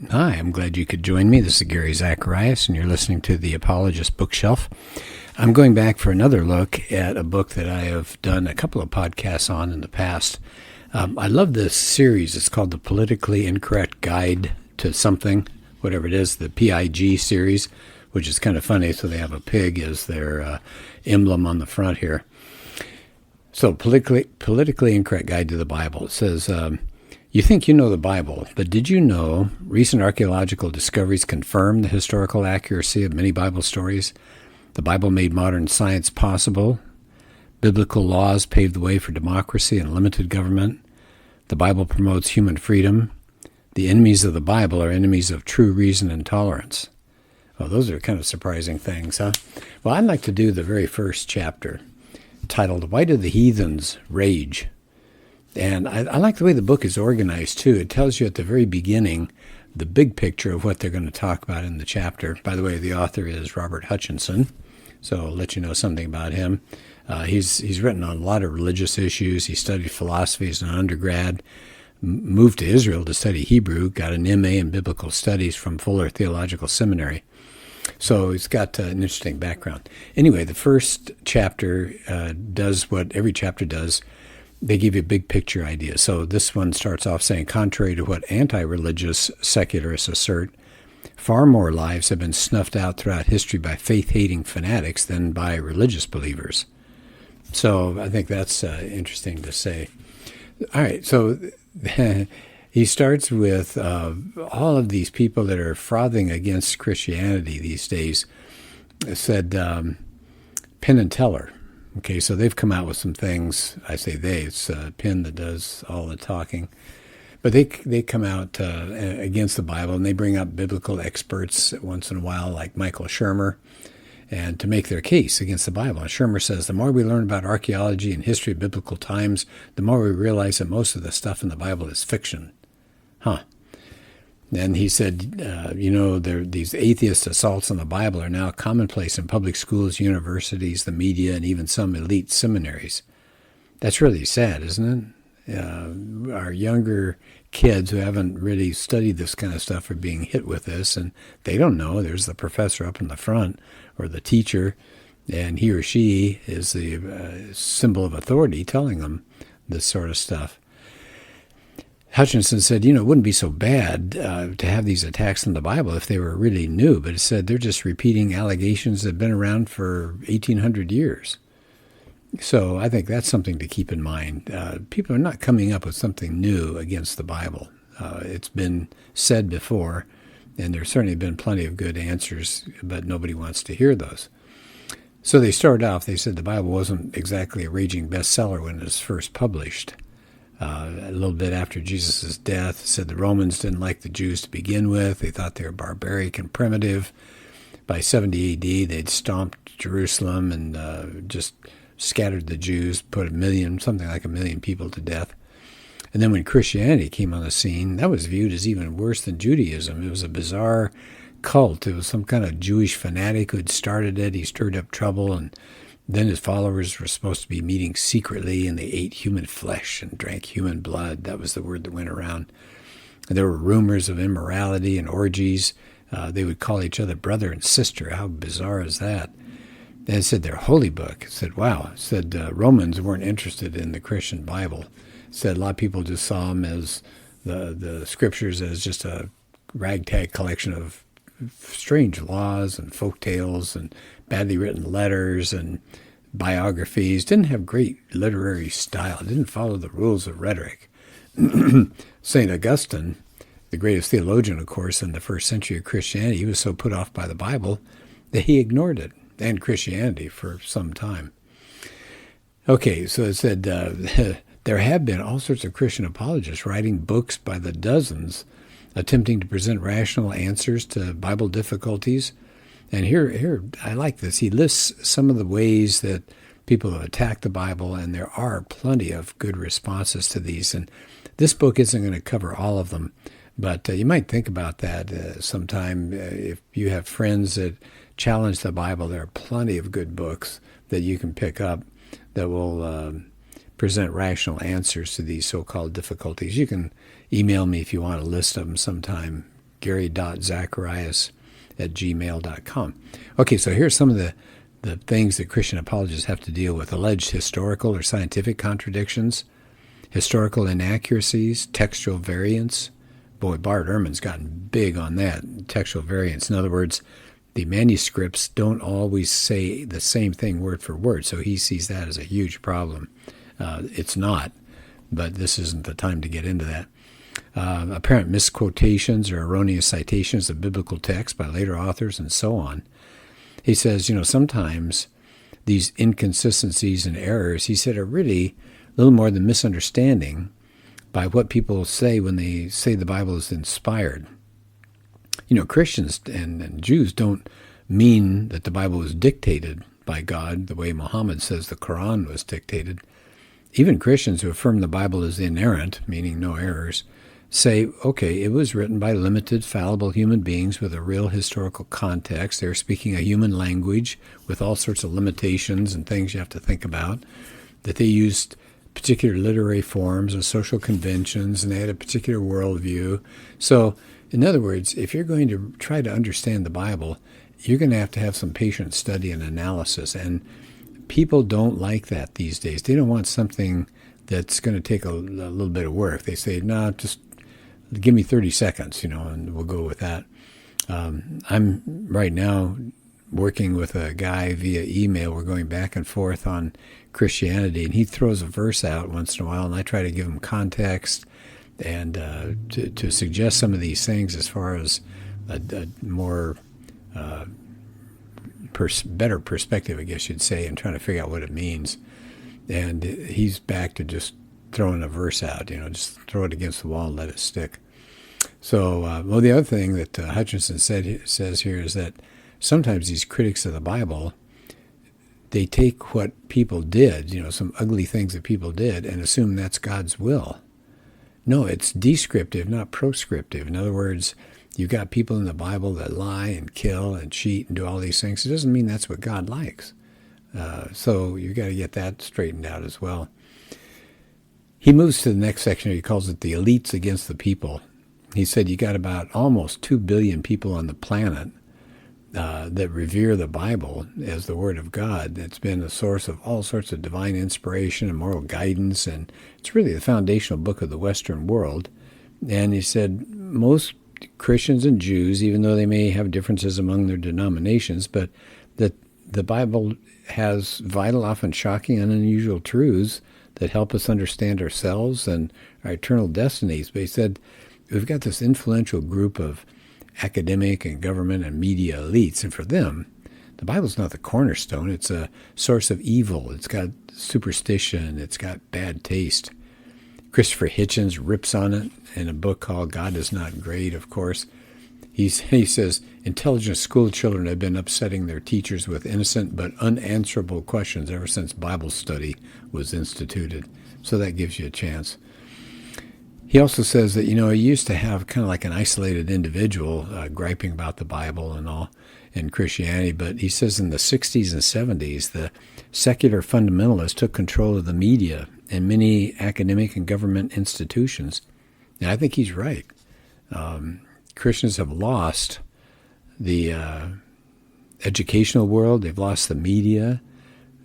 Hi, I'm glad you could join me. This is Gary Zacharias, and you're listening to the Apologist Bookshelf. I'm going back for another look at a book that I have done a couple of podcasts on in the past. I love this series. It's called The Politically Incorrect Guide to Something, whatever it is, the PIG series, which is kind of funny. So they have a pig as their emblem on the front here. So Politically Incorrect Guide to the Bible. It says, you think you know the Bible, but did you know recent archaeological discoveries confirm the historical accuracy of many Bible stories? The Bible made modern science possible. Biblical laws paved the way for democracy and limited government. The Bible promotes human freedom. The enemies of the Bible are enemies of true reason and tolerance. Well, those are kind of surprising things, huh? Well, I'd like to do the very first chapter, titled, Why Do the Heathens Rage? And I like the way the book is organized, too. It tells you at the very beginning the big picture of what they're going to talk about in the chapter. By the way, the author is Robert Hutchinson, so I'll let you know something about him. He's written on a lot of religious issues. He studied philosophy as an undergrad, moved to Israel to study Hebrew, got an MA in biblical studies from Fuller Theological Seminary. So he's got an interesting background. Anyway, the first chapter does what every chapter does. They give you a big picture idea. So this one starts off saying, contrary to what anti-religious secularists assert, far more lives have been snuffed out throughout history by faith-hating fanatics than by religious believers. So I think that's interesting to say. All right, so he starts with all of these people that are frothing against Christianity these days. It said Penn and Teller. Okay, so they've come out with some things. I say they, it's Penn that does all the talking. But they come out against the Bible, and they bring up biblical experts once in a while, like Michael Shermer, and to make their case against the Bible. And Shermer says, the more we learn about archaeology and history of biblical times, the more we realize that most of the stuff in the Bible is fiction. Huh. Then he said, these atheist assaults on the Bible are now commonplace in public schools, universities, the media, and even some elite seminaries. That's really sad, isn't it? Our younger kids who haven't really studied this kind of stuff are being hit with this, and they don't know. There's the professor up in the front, or the teacher, and he or she is the symbol of authority telling them this sort of stuff. Hutchinson said, it wouldn't be so bad to have these attacks on the Bible if they were really new, but it said they're just repeating allegations that have been around for 1,800 years. So I think that's something to keep in mind. People are not coming up with something new against the Bible. It's been said before, and there's certainly been plenty of good answers, but nobody wants to hear those. So they started off, they said the Bible wasn't exactly a raging bestseller when it was first published. A little bit after Jesus' death, said the Romans didn't like the Jews to begin with. They thought they were barbaric and primitive. By 70 A.D., they'd stomped Jerusalem and just scattered the Jews, put something like a million people to death. And then when Christianity came on the scene, that was viewed as even worse than Judaism. It was a bizarre cult. It was some kind of Jewish fanatic who had started it. He stirred up trouble, and then his followers were supposed to be meeting secretly, and they ate human flesh and drank human blood. That was the word that went around. And there were rumors of immorality and orgies. They would call each other brother and sister. How bizarre is that? Then it said their holy book. It said, wow. It said Romans weren't interested in the Christian Bible. It said a lot of people just saw them as the scriptures as just a ragtag collection of strange laws and folk tales and badly written letters and biographies. Didn't have great literary style. Didn't follow the rules of rhetoric. St. Augustine, the greatest theologian, of course, in the first century of Christianity, he was so put off by the Bible that he ignored it and Christianity for some time. Okay, so it said there have been all sorts of Christian apologists writing books by the dozens attempting to present rational answers to Bible difficulties. And here, I like this. He lists some of the ways that people have attacked the Bible, and there are plenty of good responses to these. And this book isn't going to cover all of them, but you might think about that sometime. If you have friends that challenge the Bible, there are plenty of good books that you can pick up that will present rational answers to these so-called difficulties. You can email me if you want a list of them sometime gary.zacharias@gmail.com. Okay, so here's some of the things that Christian apologists have to deal with: alleged historical or scientific contradictions, historical inaccuracies, textual variants. Boy, Bart Ehrman's gotten big on that, textual variants. In other words, the manuscripts don't always say the same thing word for word, so he sees that as a huge problem. It's not, but this isn't the time to get into that. Apparent misquotations or erroneous citations of biblical texts by later authors and so on. He says, sometimes these inconsistencies and errors, he said, are really little more than misunderstanding by what people say when they say the Bible is inspired. Christians and Jews don't mean that the Bible was dictated by God the way Muhammad says the Quran was dictated. Even Christians who affirm the Bible is inerrant, meaning no errors, say, okay, it was written by limited, fallible human beings with a real historical context. They're speaking a human language with all sorts of limitations and things you have to think about, that they used particular literary forms or social conventions, and they had a particular worldview. So, in other words, if you're going to try to understand the Bible, you're going to have some patient study and analysis, and people don't like that these days. They don't want something that's going to take a little bit of work. They say, no, just give me 30 seconds, and we'll go with that. I'm right now working with a guy via email. We're going back and forth on Christianity, and he throws a verse out once in a while, and I try to give him context and to suggest some of these things as far as a more better perspective, I guess you'd say, and trying to figure out what it means. And he's back to just throwing a verse out, just throw it against the wall and let it stick. So, the other thing that Hutchinson says here is that sometimes these critics of the Bible, they take what people did, some ugly things that people did, and assume that's God's will. No, it's descriptive, not proscriptive. In other words, you've got people in the Bible that lie and kill and cheat and do all these things. It doesn't mean that's what God likes. So you've got to get that straightened out as well. He moves to the next section. He calls it the elites against the people. He said you got about almost 2 billion people on the planet that revere the Bible as the Word of God. It's been a source of all sorts of divine inspiration and moral guidance, and it's really the foundational book of the Western world. And he said most Christians and Jews, even though they may have differences among their denominations, but that the Bible has vital, often shocking and unusual truths that help us understand ourselves and our eternal destinies. But he said we've got this influential group of academic and government and media elites, and for them, the Bible's not the cornerstone. It's a source of evil. It's got superstition. It's got bad taste. Christopher Hitchens rips on it in a book called God Is Not Great, of course. He says, intelligent school children have been upsetting their teachers with innocent but unanswerable questions ever since Bible study was instituted. So that gives you a chance. He also says that, he used to have kind of like an isolated individual griping about the Bible and all in Christianity, but he says in the 60s and 70s, the secular fundamentalists took control of the media and many academic and government institutions. And I think he's right. Christians have lost the educational world. They've lost the media,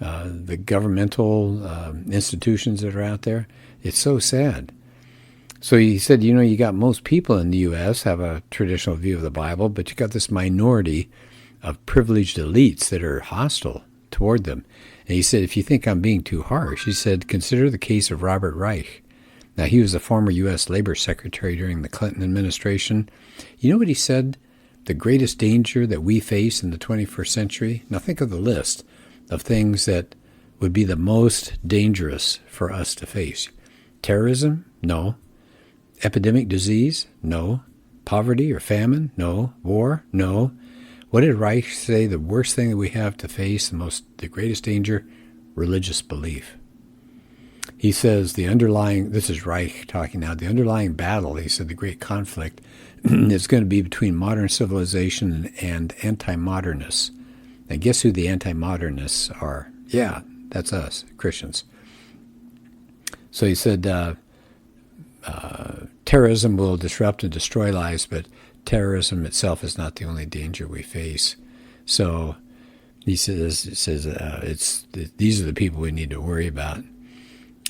the governmental institutions that are out there. It's so sad. So he said, you got most people in the U.S. have a traditional view of the Bible, but you got this minority of privileged elites that are hostile toward them. And he said, if you think I'm being too harsh, he said, consider the case of Robert Reich. Now, he was a former U.S. Labor Secretary during the Clinton administration. You know what he said? The greatest danger that we face in the 21st century? Now, think of the list of things that would be the most dangerous for us to face. Terrorism? No. Epidemic disease? No. Poverty or famine? No. War? No. What did Reich say the worst thing that we have to face, the greatest danger? Religious belief. He says this is Reich talking now, the underlying battle, he said the great conflict is going to be between modern civilization and anti-modernists. And guess who the anti-modernists are? Yeah, that's us, Christians. So he said terrorism will disrupt and destroy lives, but terrorism itself is not the only danger we face. So he says these are the people we need to worry about.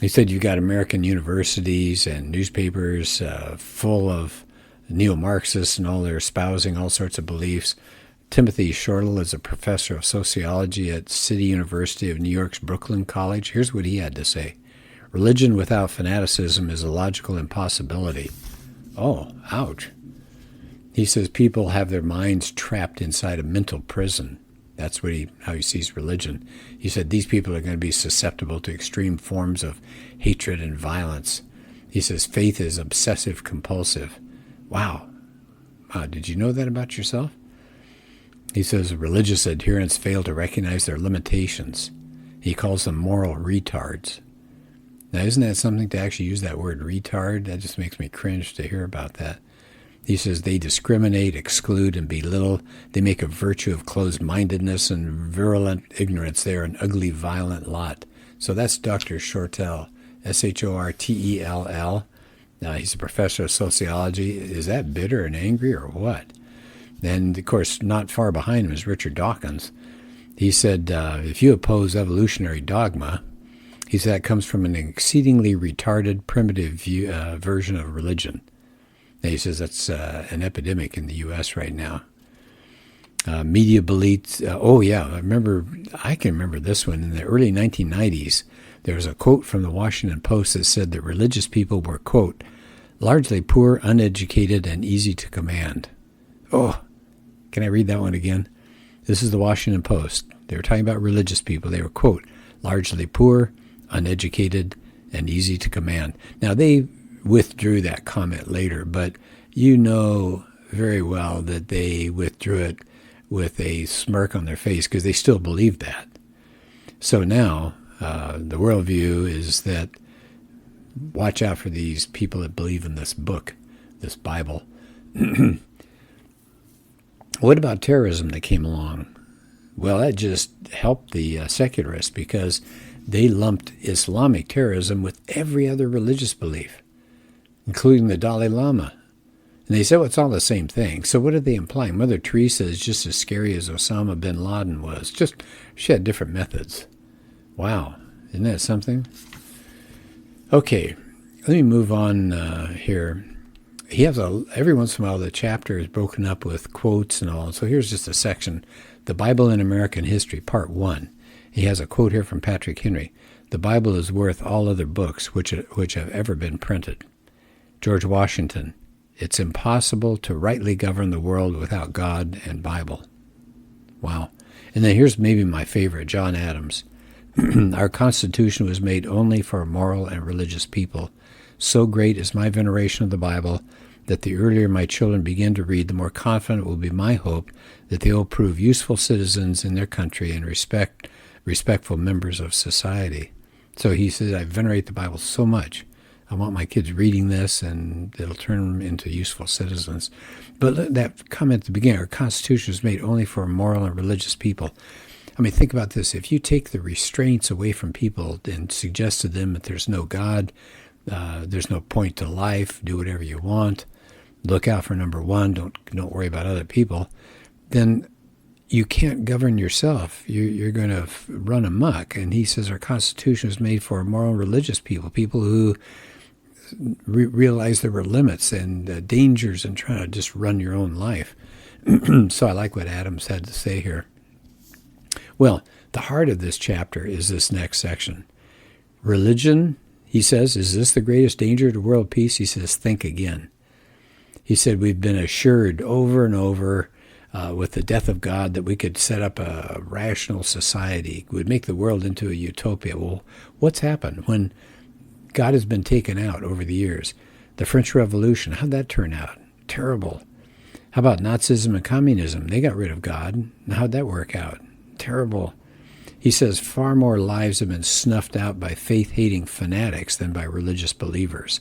He said you've got American universities and newspapers full of neo-Marxists and all their espousing all sorts of beliefs. Timothy Shortle is a professor of sociology at City University of New York's Brooklyn College. Here's what he had to say. Religion without fanaticism is a logical impossibility. Oh, ouch. He says people have their minds trapped inside a mental prison. That's how he sees religion. He said these people are going to be susceptible to extreme forms of hatred and violence. He says faith is obsessive compulsive. Wow. Did you know that about yourself? He says religious adherents fail to recognize their limitations. He calls them moral retards. Now, isn't that something to actually use that word retard? That just makes me cringe to hear about that. He says they discriminate, exclude, and belittle. They make a virtue of closed-mindedness and virulent ignorance. They are an ugly, violent lot. So that's Dr. Shortell, Shortell. He's a professor of sociology. Is that bitter and angry or what? And, of course, not far behind him is Richard Dawkins. He said, if you oppose evolutionary dogma, he said that comes from an exceedingly retarded, primitive version of religion. He says that's an epidemic in the U.S. right now. Media beliefs. I can remember this one. In the early 1990s, there was a quote from the Washington Post that said that religious people were, quote, largely poor, uneducated, and easy to command. Oh, can I read that one again? This is the Washington Post. They were talking about religious people. They were, quote, largely poor, uneducated, and easy to command. Now, they withdrew that comment later, but you know very well that they withdrew it with a smirk on their face because they still believe that. So now the worldview is that watch out for these people that believe in this book, this Bible. What about terrorism that came along? Well, that just helped the secularists because they lumped Islamic terrorism with every other religious belief, including the Dalai Lama. And they said, well, it's all the same thing. So what are they implying? Mother Teresa is just as scary as Osama bin Laden was. Just she had different methods. Wow. Isn't that something? Okay, let me move on here. He has every once in a while the chapter is broken up with quotes and all. So here's just a section. The Bible in American History, Part 1. He has a quote here from Patrick Henry. The Bible is worth all other books which have ever been printed. George Washington. It's impossible to rightly govern the world without God and Bible. Wow. And then here's maybe my favorite, John Adams. Our Constitution was made only for moral and religious people. So great is my veneration of the Bible that the earlier my children begin to read, the more confident will be my hope that they will prove useful citizens in their country and respectful members of society. So he says, I venerate the Bible so much. I want my kids reading this, and it'll turn them into useful citizens. But that comment at the beginning, our Constitution was made only for moral and religious people. I mean, think about this. If you take the restraints away from people and suggest to them that there's no God, there's no point to life, do whatever you want, look out for number one, don't worry about other people, then you can't govern yourself. You're going to run amok. And he says our Constitution was made for moral and religious people, people who realize there were limits and dangers in trying to just run your own life. So I like what Adams had to say here. Well, the heart of this chapter is this next section. Religion, he says, is this the greatest danger to world peace? He says, think again. He said, we've been assured over and over with the death of God that we could set up a rational society, would make the world into a utopia. Well, what's happened when God has been taken out over the years? The French Revolution, how'd that turn out? Terrible. How about Nazism and communism? They got rid of God. How'd that work out? Terrible. He says far more lives have been snuffed out by faith-hating fanatics than by religious believers.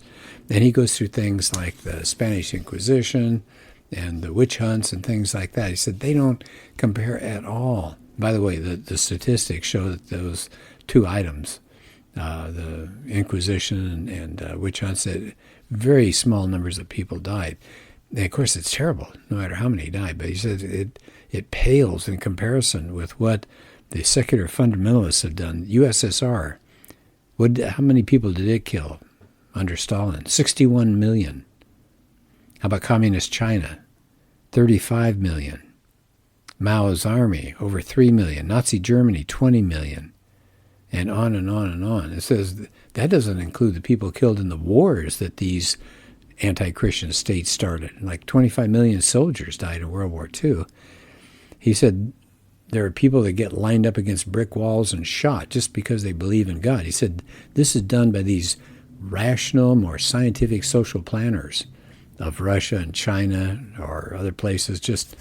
And he goes through things like the Spanish Inquisition and the witch hunts and things like that. He said they don't compare at all. By the way, the statistics show that those two items, the Inquisition and witch hunts, that very small numbers of people died. And of course, it's terrible, no matter how many die. But he says it pales in comparison with what the secular fundamentalists have done. USSR, how many people did it kill under Stalin? 61 million. How about Communist China? 35 million. Mao's army, over 3 million. Nazi Germany, 20 million. And on and on and on. It says that doesn't include the people killed in the wars that these anti-Christian states started. Like 25 million soldiers died in World War II. He said there are people that get lined up against brick walls and shot just because they believe in God. He said this is done by these rational, more scientific social planners of Russia and China or other places, just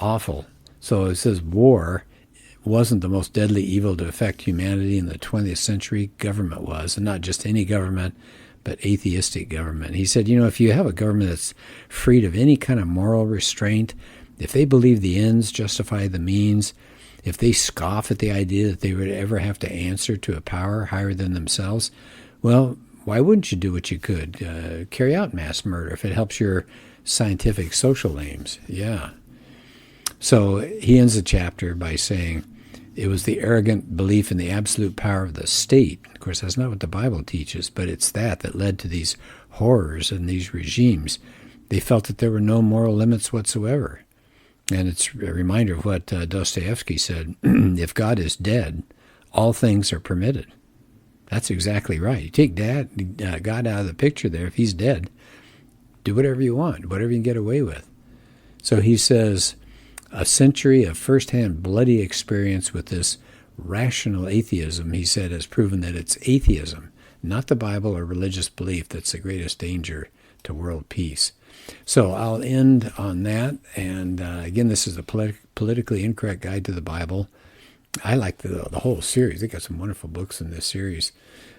awful. So it says war wasn't the most deadly evil to affect humanity in the 20th century. Government was, and not just any government, but atheistic government. He said, if you have a government that's freed of any kind of moral restraint, if they believe the ends justify the means, if they scoff at the idea that they would ever have to answer to a power higher than themselves, well, why wouldn't you do what you could? Carry out mass murder if it helps your scientific social aims. Yeah. So he ends the chapter by saying it was the arrogant belief in the absolute power of the state. Of course, that's not what the Bible teaches, but it's that led to these horrors and these regimes. They felt that there were no moral limits whatsoever. And it's a reminder of what Dostoevsky said, if God is dead, all things are permitted. That's exactly right. You take God out of the picture there. If he's dead, do whatever you want, whatever you can get away with. So he says, a century of firsthand bloody experience with this rational atheism, he said, has proven that it's atheism, not the Bible or religious belief, that's the greatest danger to world peace. So I'll end on that. And again, this is a politically incorrect guide to the Bible. I like the whole series. They got some wonderful books in this series.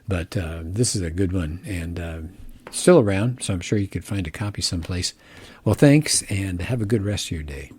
But this is a good one. And still around, so I'm sure you could find a copy someplace. Well, thanks, and have a good rest of your day.